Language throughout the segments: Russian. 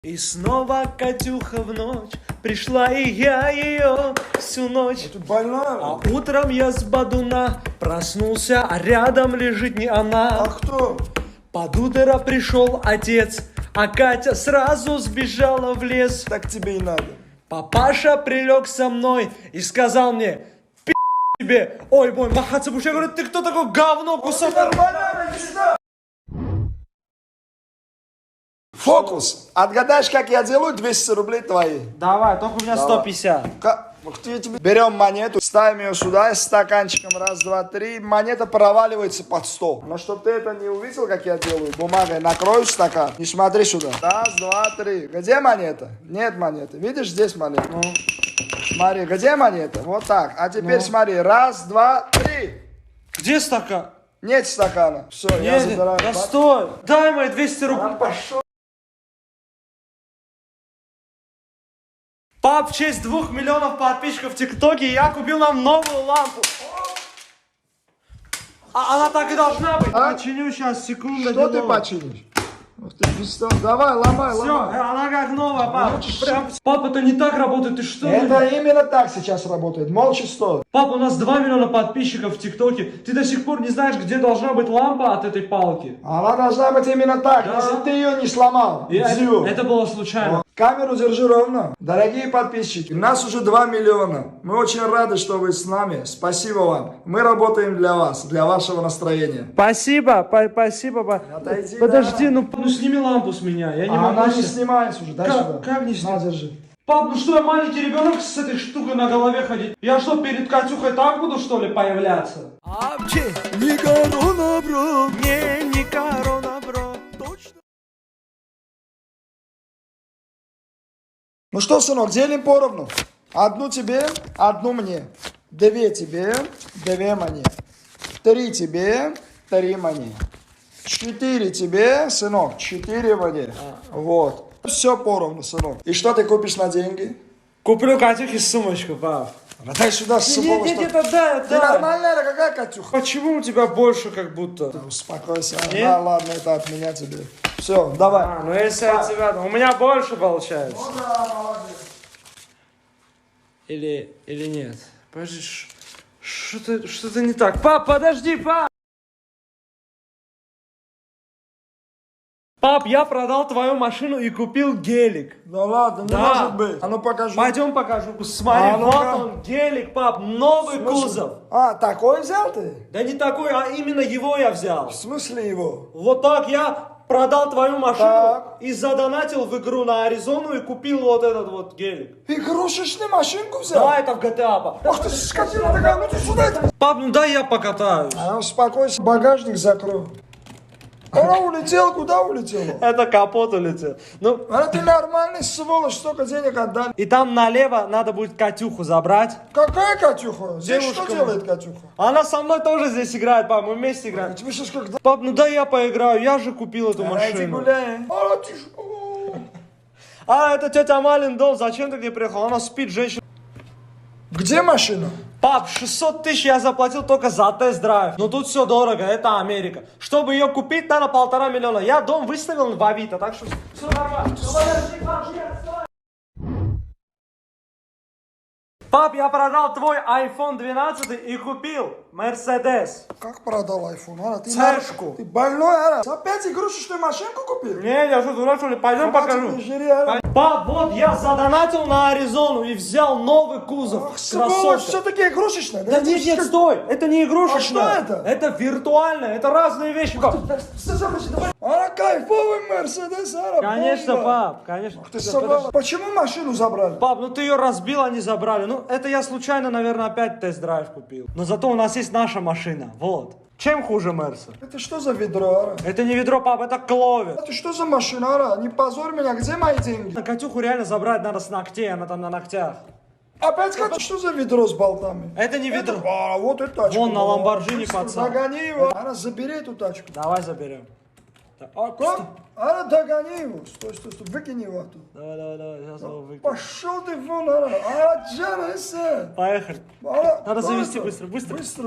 И снова Катюха в ночь пришла, и я ее всю ночь. Ты больная? А утром я с бадуна проснулся, а рядом лежит не она. А кто? Под утро пришел отец, а Катя сразу сбежала в лес. Так тебе и надо. Папаша прилег со мной и сказал мне: пи*** тебе. Ой, мой, махаться будешь. Я говорю: ты кто такой, говно, кусок? Нормально, иди сюда. Фокус. Отгадаешь, как я делаю 200 рублей твои? Давай, только у меня Давай. 150. Берем монету, ставим ее сюда с стаканчиком. Раз, два, три. Монета проваливается под стол. Но чтоб ты это не увидел, как я делаю, бумагой накрою стакан. Не смотри сюда. Раз, два, три. Где монета? Нет монеты. Видишь, здесь монета. Ну. Смотри, где монета? Вот так. А теперь смотри. Раз, два, три. Где стакан? Нет стакана. Все, я забираю. Да стой. Дай мои 200 рублей. Пошел. Пап, в честь 2 миллионов подписчиков в ТикТоке я купил нам новую лампу. А она так и должна быть. А? Починю сейчас, секунду. Что ты починишь? Ух ты, давай, ломай, Все, ломай. она как новая, пап. Прям... Пап, это не так работает, ты что? Это именно так сейчас работает. Молча стой. Пап, у нас 2 миллиона подписчиков в ТикТоке. Ты до сих пор не знаешь, где должна быть лампа от этой палки. Она должна быть именно так, Да. если ты ее не сломал. Дзю. Это было случайно. Камеру держи ровно. Дорогие подписчики, нас уже 2 миллиона. Мы очень рады, что вы с нами. Спасибо вам. Мы работаем для вас, для вашего настроения. Спасибо, спасибо. Отойди, Подожди, да. ну сними лампу с меня. Я не Она могу. не снимается уже. Дай Как- сюда. как не На, снимается? держи. Пап, ну что, я маленький ребенок с этой штукой на голове ходить? Я что, перед Катюхой так буду, что ли, появляться? Не корона, бро. Не корона, бро. Точно. Ну что, сынок, делим поровну. Одну тебе, одну мне. 2 тебе, 2 мне. 3 тебе, 3 мне. 4 тебе, сынок, 4 мне. Вот. Все поровну, сынок. И что ты купишь на деньги? Куплю Катюхе сумочку, пап. Дай сюда сумку. Нет, да. Ты нормальная, какая Катюха? Почему у тебя больше как будто? Успокойся. Нет? Да, ладно, это от меня тебе. Все, давай. Ну если от тебя, у меня больше получается. Ну да, молодец. Или нет? Подожди, что-то не так. Пап, подожди, пап! Пап, я продал твою машину и купил гелик. Да ладно, не Да. может быть. А ну покажи. Пойдем покажу. Смотри, А, вот ну-ка. он, гелик, пап, новый кузов. А, такой взял ты? Да не такой, а именно его я взял. В смысле его? Вот так я продал твою машину Так. и задонатил в игру на Аризону и купил вот этот вот гелик. Игрушечную машинку взял? Да, это в GTA, пап. Ах ты скотина такая, ну ты сюда. Пап, ну дай я покатаюсь. А успокойся, багажник закрой. Она улетела, куда улетела? Это капот улетел. Ну, А ты нормальный сволочь, столько денег отдали. и там налево надо будет Катюху забрать. Какая Катюха? Здесь Девушка что делает Катюха? Она со мной тоже здесь играет, пап, мы вместе играем. Тебе сейчас когда? Пап, ну дай я поиграю, я же купил эту Иди машину. гуляй. А, ты что? А, это тетя Малин дом, зачем ты к ней приехал? Она спит, женщина. Где машина? Пап, 600 тысяч я заплатил только за тест-драйв. Но тут все дорого, это Америка. Чтобы ее купить, надо 1,5 миллиона. Я дом выставил в Авито, так что все нормально. Пап, я продал твой iPhone 12 и купил Mercedes. Как продал айфон? А, ты Цешку. Ты больной, а? Опять игрушечную машинку купил? Не, я что, дурак, что ли? Пойдем покажу. Не жри, а? Пап, вот я задонатил на Аризону и взял новый кузов. Ах, сволочь, Кроссовка. все-таки игрушечная. Да нет, нет, стой, это не игрушечное. А что это? Это виртуальное, это разные вещи, пап. Она кайфовый Мерседес, а? Конечно, бомба. пап, конечно. Ты собрал. Почему машину забрали? Пап, ну ты ее разбил, они забрали. Ну, это я случайно, наверное, опять тест-драйв купил. Но зато у нас есть наша машина, вот. Чем хуже Мерса? Это что за ведро, а? Это не ведро, пап, это кловер. Это что за машина, а? Не позорь меня, где мои деньги? На Катюху реально забрать надо с ногтей, она там на ногтях. Опять как? Что за ведро с болтами? Это не ведро. А, вот эта тачка. Вон на Да. Ламборджини, Быстро пацан. Загони его. Она забери эту тачку. Давай заберем. Ара, догони его. Стой, выкини его оттуда. Давай, сейчас его выкину. Пошел ты вон, Ара. Ара, джарайся. Поехали. Ара, Надо завести быстро.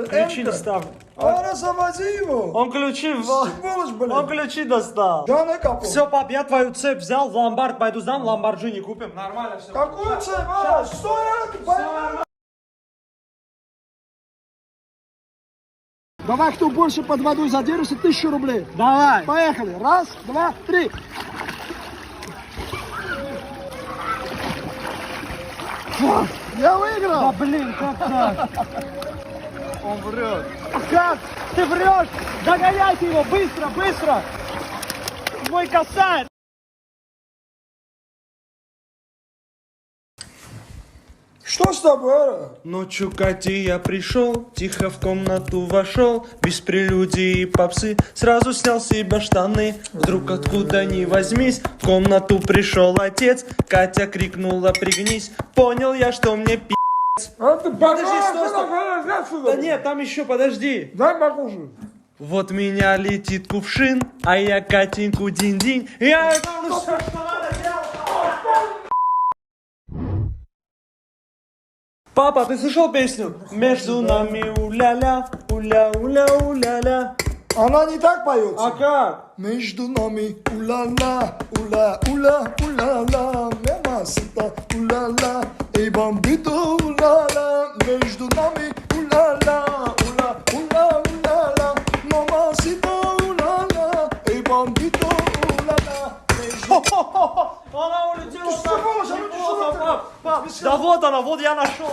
Ключи не ставлю. Ара, заводи его. Он ключи Сволочь, блин. Он ключи достал. Да, на капу. Все, пап, я твою цепь взял, в ломбард пойду сдам, Ламборджини купим. Нормально все. Какую цепь, Ара? Стой, Ара, ты больной. Давай, кто больше под водой задержится, 1000 рублей. Давай. Поехали. Раз, два, три. Я выиграл. Блин, как так? Он врет. Как? Ты врешь? Догоняйте его, быстро! Мой косарь! Что с тобой, Ара? Ночью Кате я пришел, тихо в комнату вошел, без прелюдии и попсы, сразу снял с себя штаны. Вдруг откуда ни возьмись, в комнату пришел отец, Катя крикнула: пригнись, понял я, что мне пи***. А ты Подожди, стой. Да нет, там еще, подожди. Дай покушай. Вот меня летит кувшин, а я Катеньку динь-динь. Я говорю, что надо делать. Папа, ты слышал песню? Между нами уля-ля, уля-уля, уля-ля. Она не так поется. А как? Между нами уля-ля, уля-уля, уля-ля, мемасита, уля-ля, эй, бомбито, уля-ля, между нами уля-ля, уля-уля, уля-ля, мемасита, уля-ля, эй, бомбито, уля-ля, Она улетела Ты сволочь, а ну ты что такое? пап. Да вот она, вот я нашел.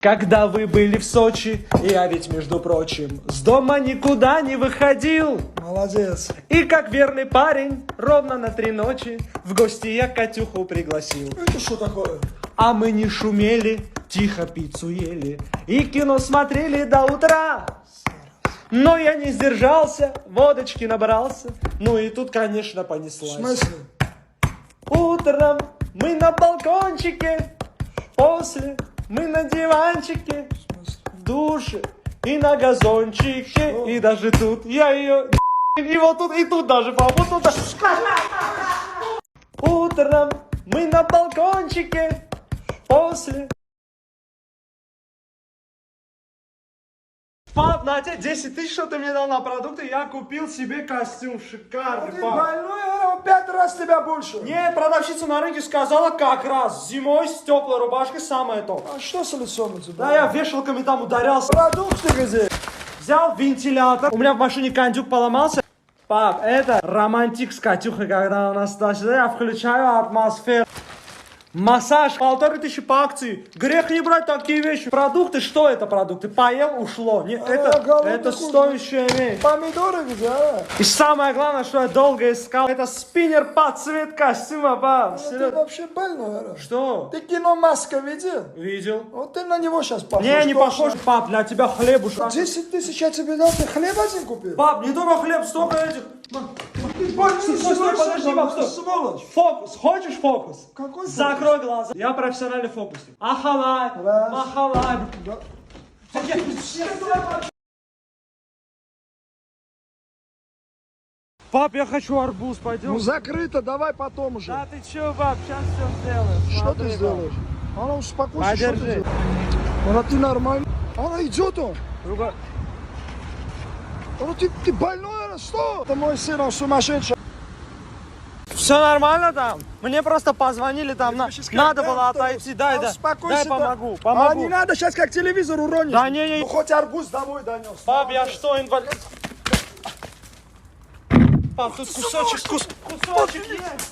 Когда вы были в Сочи, я ведь, между прочим, с дома никуда не выходил. Молодец. И как верный парень, ровно на 3 ночи, в гости я Катюху пригласил. Это что такое? А мы не шумели, тихо пиццу ели и кино смотрели до утра. Но я не сдержался, водочки набрался, ну и тут, конечно, В понеслась. смысле? Утром мы на балкончике, после мы на диванчике, в душе и на газончике, и даже тут я ее и вот тут, и тут даже, папа, вот тут. Утром мы на балкончике, после. Пап, на тебе 10 тысяч, что ты мне дал на продукты, я купил себе костюм шикарный, Ты пап. больной, Ара, он 5 раз тебя больше. Нет, продавщица на рынке сказала как раз, зимой с теплой рубашкой самое то. А что с лицом у тебя? Да, я вешалками там ударялся. Продукты где? Взял вентилятор, у меня в машине кондюк поломался. Пап, это романтик с Катюхой, когда у нас туда-сюда, я включаю атмосферу. Массаж, 1500 по акции. Грех не брать такие вещи. Продукты, что это продукты? Поел, ушло. Не, это стоящая вещь. Помидоры где, Ара? И самое главное, что я долго искал, это спиннер под цвет костюма, пап. Ты вообще больной, Ара. Что? Ты кино «Маска» видел? Видел? Вот ты на него сейчас похож. Не точно. похож, пап, для тебя хлебушек. 10 тысяч я тебе дал, ты хлеб один купил? Пап, не только хлеб, столько этих. Ты больной, Стой, подожди, пап, стой. сволочь. Фокус, хочешь фокус? Какой фокус? Закрой глаза. Я профессиональный фокусник. Ахалай, Раз. махалай. Да. Пап, я хочу арбуз, пойдем. Ну закрыто, давай потом уже. Да ты чё, пап, сейчас все сделаем. Что Смотри, ты сделаешь? Она успокойся, что ты Подержи. делаешь? Она ты нормально. Она идет он. Пап. Она ты больной, она что? Это мой сын, он сумасшедший. Все нормально там? Мне просто позвонили там, надо было отойти. Дай, дай, Успокойся. дай помогу, А помогу. не надо сейчас как телевизор уронишь. Да не, Ну хоть арбуз домой донес. Пап, я что, инвалид? Пап, тут кусочек есть.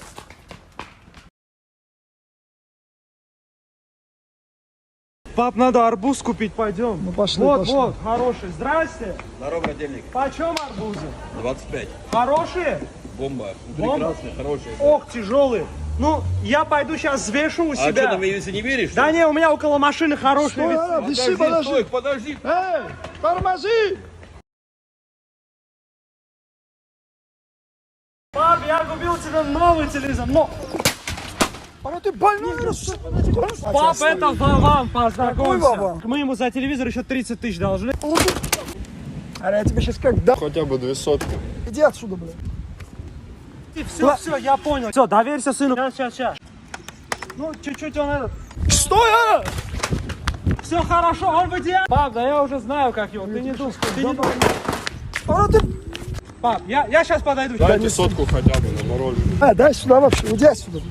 Пап, надо арбуз купить, пойдем. Ну, пошли, Вот, пошли. вот, хороший. Здрасте. Здорово, брательник. Почем арбузы? 25. Хорошие? Бомба. Бомба? Прекрасная, хорошая. Ох, тяжелые. Ну, я пойду сейчас взвешу у А себя. что, ты мне если не веришь? Да не, у меня около машины хорошие Стой, весы. Ара, виси, подожди. стой, подожди. Эй, тормози. Пап, я купил тебе новый телевизор, но... Она ты больной, Ара, что? Пап, это Вован, Какой познакомься. Вован? Мы ему за телевизор еще 30 тысяч должны. А я тебе сейчас как да? Хотя бы 200. Иди отсюда, блядь. Все, все, я понял. Все, доверься сыну. Сейчас. Ну, чуть-чуть он этот. Стой, а! Все хорошо, он в идеале. Пап, да я уже знаю, как его. Ты не думай. Ты не думай. А ты... Пап, я сейчас подойду. Дайте сотку хотя бы на мороженое. Дай сюда вообще, иди отсюда.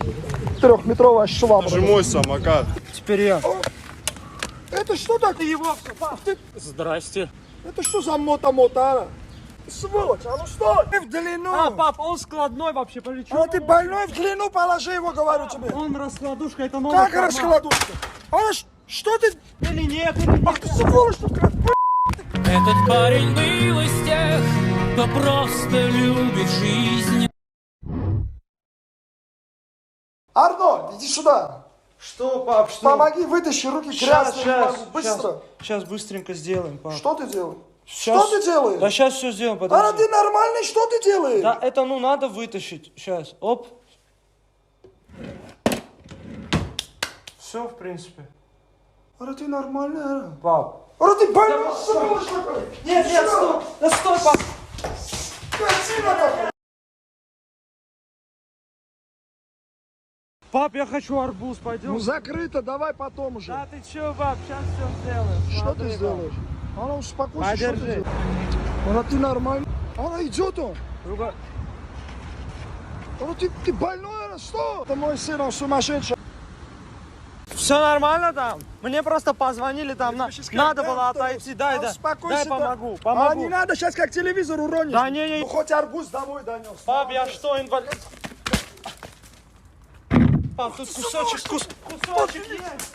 Трехметровая швабра. Это же мой самокат. Теперь я. Это что так? Ты его все, пап. Здрасте. Это что за мота-мота, а? Сволочь, а ну стой! Ты в длину! А, пап, он складной вообще, подожди. А ты больной в длину положи его, говорю тебе. Он раскладушка, это новый Как формат. раскладушка? А что ты? Или нет, или нет. Ах ты сволочь, ты как... Этот парень был из тех, кто просто любит жизнь. Арнольд, иди сюда. Что, пап, что? Помоги, вытащи руки грязные. не могу. Быстро. Сейчас быстренько сделаем, пап. Что ты делаешь? Щас- Что ты делаешь? Да сейчас все сделаем, А подожди. ты нормальный, что ты делаешь? Да, это ну надо вытащить. Сейчас, оп. Все, в принципе. А ты нормальный, а? Пап. А ты больной, сволочь такой? Нет, стой. Да стой, пап. Скотина такой. Пап, я хочу арбуз, пойдем. Ну закрыто, давай потом уже. Да ты че, пап, сейчас все сделаем. Что Смотри, ты пап. сделаешь? А ну успокойся, что ты Подержи. делаешь? А ты нормальный. А идет он. Друга- А ты больной, а что? Это мой сын, он сумасшедший. Все нормально там? Мне просто позвонили там, надо было отойти. Дай, дай Успокойся. помогу, А не надо сейчас как телевизор уронишь. Да не, Ну хоть арбуз домой донес. пап, я что, инвалид? Пап, тут кусочек есть.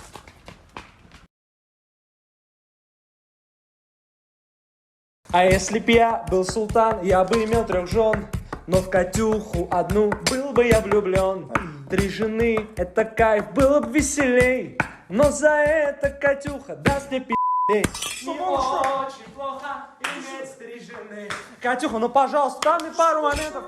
А если б я был султан, я бы имел 3 жен. Но в Катюху одну был бы я влюблен. 3 жены, это кайф, было бы веселей. Но за это Катюха даст мне пи***лей. Не очень плохо иметь 3 жены. Катюха, ну пожалуйста, дай мне пару моментов.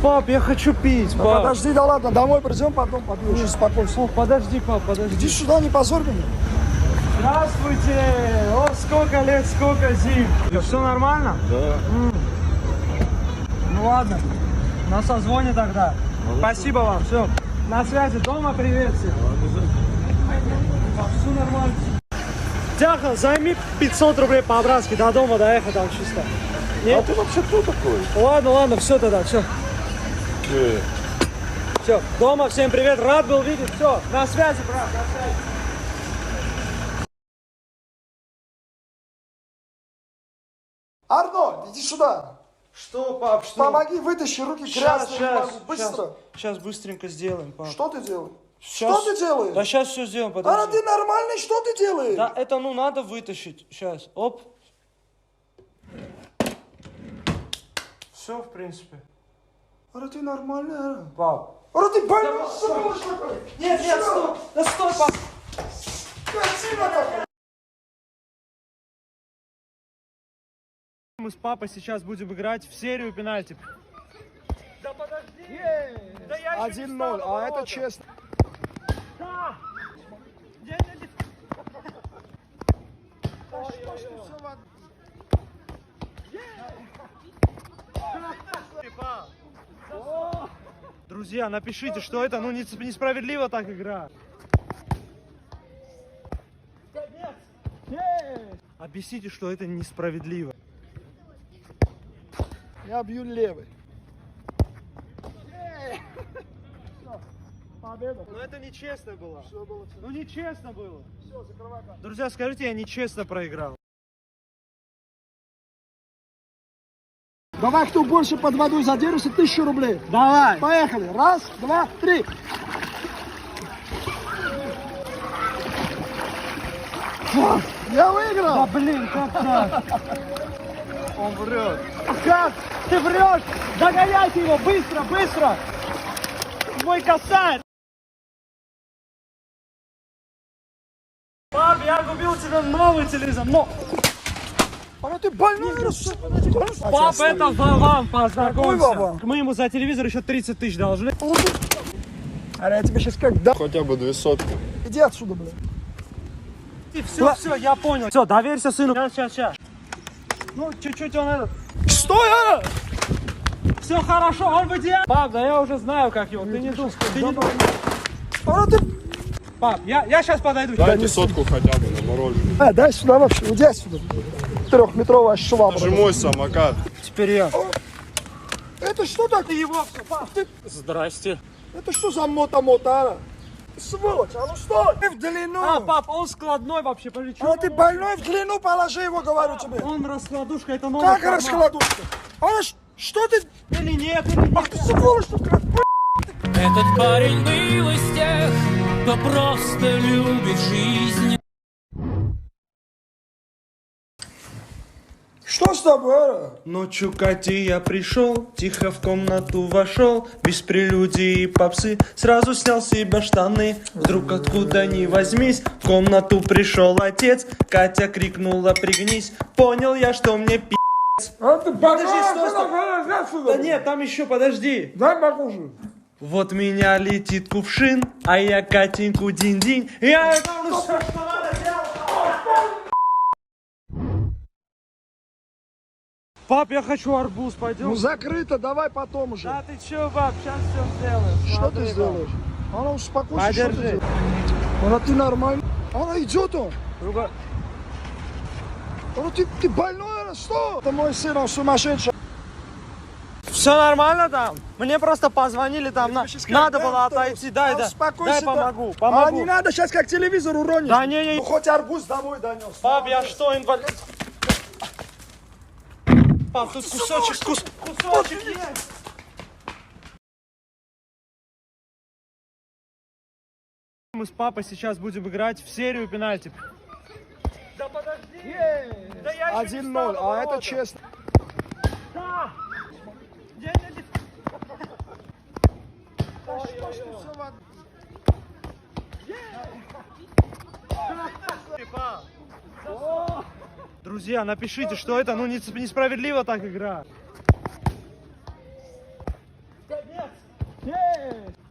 Пап, я хочу пить, пап. Подожди, да ладно, домой придем, потом попьешь, успокойся. О, подожди, пап, подожди. Иди сюда, не позорь меня. Здравствуйте! О, сколько лет, сколько зим! Все нормально? Да. Ну ладно, на созвоне тогда. Спасибо вам, все. На связи, дома привет всем. Все нормально. Тяха, займи 500 рублей по-братски, до дома доехать там чисто. Нет? А ты вообще кто такой? Ладно, все тогда, все. Все, дома, всем привет, рад был видеть, все, на связи, брат, на связи. Арнольд, иди сюда. Что, пап, что? Помоги, вытащи руки грязные. не могу. Быстро. Сейчас быстренько сделаем, пап. Что ты делаешь? Щас- Что ты делаешь? Да сейчас все сделаем, А подожди. ты нормальный, что ты делаешь? Да, это ну надо вытащить. Сейчас, оп. Все, в принципе. А ты нормальный, а? Пап. А ты больной, сволочь такой? Нет, стой. Да стой, пап. Скотина такой. Мы с папой сейчас будем играть в серию пенальти. Да подожди. Да я еще не 1-0, встал на а ворота. это честно. Да. Не. Друзья, напишите, что это ну несправедливо так играть. Объясните, что это несправедливо. Я бью левый. Победа. Но это нечестно было. Все было честно. Ну нечестно было. Все, закрывай камеру. Друзья, скажите, я нечестно проиграл. Давай, кто больше под водой задержится, 1000 рублей. Давай. Поехали. 1, 2, 3. Я выиграл. Да блин, как так? Он врет. Как? Ты врешь? Догоняйте его, быстро, быстро! Мой косарь! Пап, я купил тебе новый телевизор, но... А ты больной, Пап, это Вован, Какой познакомься. Вован? Мы ему за телевизор еще 30 тысяч должны. А я тебе сейчас как да? Хотя бы 200. Иди отсюда, блядь. Все, я понял. Все, доверься сыну. Сейчас. Ну, чуть-чуть он этот. Стой, а! Все хорошо, он в идеале. Пап, да я уже знаю, как его. Ты не думай. А ты... Пап, я сейчас подойду. Дайте сотку хотя бы на мороженое. Дай сюда вообще, иди сюда. Трехметровая швабра. Это же мой самокат. Теперь я. Это что так? Ты его все, пап. Здрасте. Это что за мота-мота, а? Сволочь, а ну стой! Ты в длину! А, пап, он складной вообще, подожди. А ты больной в длину положи его, говорю тебе. Он раскладушка, это новый Как формат. раскладушка? А что ты? Или нет, или нет. Ах ты сволочь, ты как... Этот парень был из тех, кто просто любит жизнь. Что с тобой, а? Ночью Кати я пришел, тихо в комнату вошел, без прелюдии и попсы, сразу снял с себя штаны. Вдруг откуда ни возьмись, в комнату пришел отец, Катя крикнула пригнись, понял я, что мне пи***. А ты Подожди, стой. стой. Да нет, там еще, подожди. Дай покушай. Вот меня летит кувшин, а я Катеньку динь-динь. Я... Пап, я хочу арбуз, пойдем. Ну закрыто, давай потом уже. Да ты чё, пап, сейчас все сделаем. Что Смотри, ты пап. сделаешь? Она успокойся, что ты Подержи. делаешь? Она ты нормально. Она идет он. Друга- Она ты больной, она что? Это мой сын, он сумасшедший. Все нормально там? Мне просто позвонили там, надо было отойти, дай Успокойся, да. помогу. А не надо сейчас как телевизор уронить. Да не, Ну хоть арбуз домой донес. пап, я что, инвалид? Пап, тут кусочек есть. Мы с папой сейчас будем играть в серию пенальти. Да подожди! Да я еще не 1-0, встал, а ворота. это честно. Да! Друзья, напишите, что это, ну несправедливо так игра.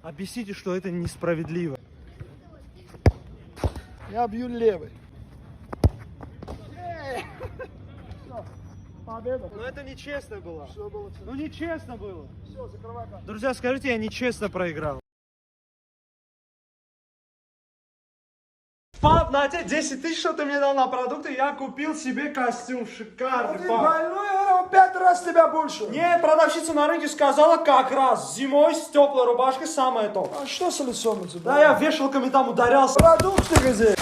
Объясните, что это несправедливо. Я бью левый. Победа. Но это нечестно было. Все было честно. Ну нечестно было. Все, закрывай камеру. Друзья, скажите, я нечестно проиграл. Пап, на тебе 10 тысяч, что ты мне дал на продукты, я купил себе костюм шикарный, Ты пап. больной, она 5 раз тебя больше. Не, продавщица на рынке сказала как раз, зимой с теплой рубашкой самое то. А что с лицом у тебя? Да, я вешалками там ударялся. Продукты где?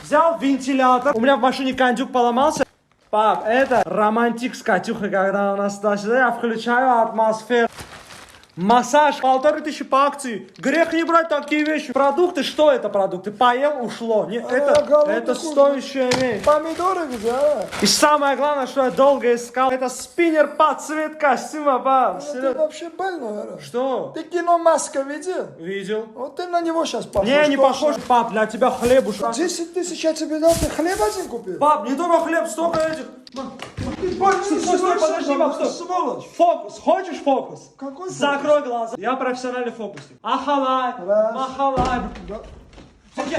Взял вентилятор, у меня в машине кондюк поломался. Пап, это романтик с Катюхой, когда у нас туда-сюда, я включаю атмосферу. Массаж, 1500 по акции. Грех не брать такие вещи. Продукты, что это продукты? Поел, ушло. Не, голодный это кушай. стоящая вещь. Помидоры где, а? И самое главное, что я долго искал, это спиннер под цвет костюма, пап. Ты вообще больной, а? Что? Ты кино «Маска» видел? Видел? Вот ты на него сейчас похож. Не точно. похож, пап, для тебя хлебушек. 10 тысяч я тебе дал, ты хлеб один купил? Пап, не только хлеб, столько этих. Ты больной, Стой, подожди, пап, стой. сволочь. Фокус, хочешь фокус? Какой фокус? Закрой глаза. Я профессиональный фокусник. Ахалай, Раз. махалай. Да. Я-